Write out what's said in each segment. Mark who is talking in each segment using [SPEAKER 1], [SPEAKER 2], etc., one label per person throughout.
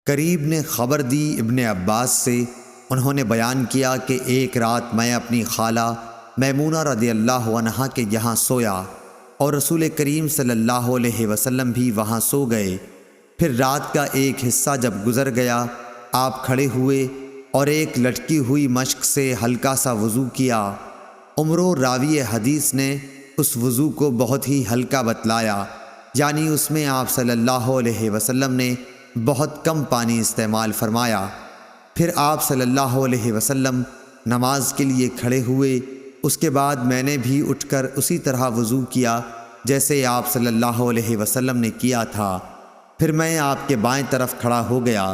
[SPEAKER 1] قریب نے خبر دی ابن عباس سے، انہوں نے بیان کیا کہ ایک رات میں اپنی خالہ میمونہ رضی اللہ عنہا کے یہاں سویا اور رسول کریم صلی اللہ علیہ وسلم بھی وہاں سو گئے۔ پھر رات کا ایک حصہ جب گزر گیا، آپ کھڑے ہوئے اور ایک لٹکی ہوئی مشک سے ہلکا سا وضو کیا۔ عمرو راوی حدیث نے اس وضو کو بہت ہی ہلکا بتلایا، یعنی اس میں آپ صلی اللہ علیہ وسلم نے بہت کم پانی استعمال فرمایا۔ پھر آپ صلی اللہ علیہ وسلم نماز کے لیے کھڑے ہوئے، اس کے بعد میں نے بھی اٹھ کر اسی طرح وضو کیا جیسے آپ صلی اللہ علیہ وسلم نے کیا تھا۔ پھر میں آپ کے بائیں طرف کھڑا ہو گیا،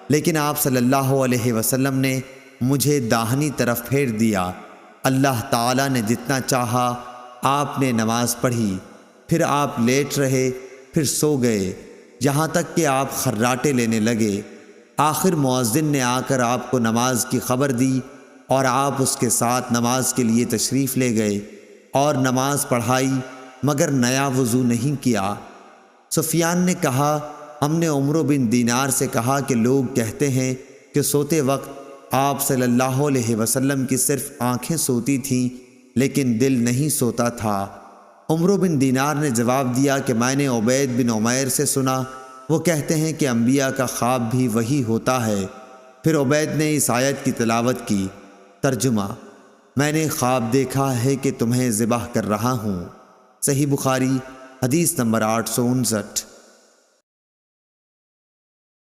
[SPEAKER 1] لیکن آپ صلی اللہ علیہ وسلم نے مجھے داہنی طرف پھیر دیا۔ اللہ تعالیٰ نے جتنا چاہا آپ نے نماز پڑھی، پھر آپ لیٹ رہے، پھر سو گئے، یہاں تک کہ آپ خراٹے لینے لگے۔ آخر مؤذن نے آ کر آپ کو نماز کی خبر دی اور آپ اس کے ساتھ نماز کے لیے تشریف لے گئے اور نماز پڑھائی، مگر نیا وضو نہیں کیا۔ سفیان نے کہا، ہم نے عمرو بن دینار سے کہا کہ لوگ کہتے ہیں کہ سوتے وقت آپ صلی اللہ علیہ وسلم کی صرف آنکھیں سوتی تھیں لیکن دل نہیں سوتا تھا۔ عمرو بن دینار نے جواب دیا کہ میں نے عبید بن عمیر سے سنا، وہ کہتے ہیں کہ انبیاء کا خواب بھی وہی ہوتا ہے۔ پھر عبید نے اس آیت کی تلاوت کی۔ ترجمہ: میں نے خواب دیکھا ہے کہ تمہیں ذبح کر رہا ہوں۔ صحیح بخاری حدیث نمبر 859۔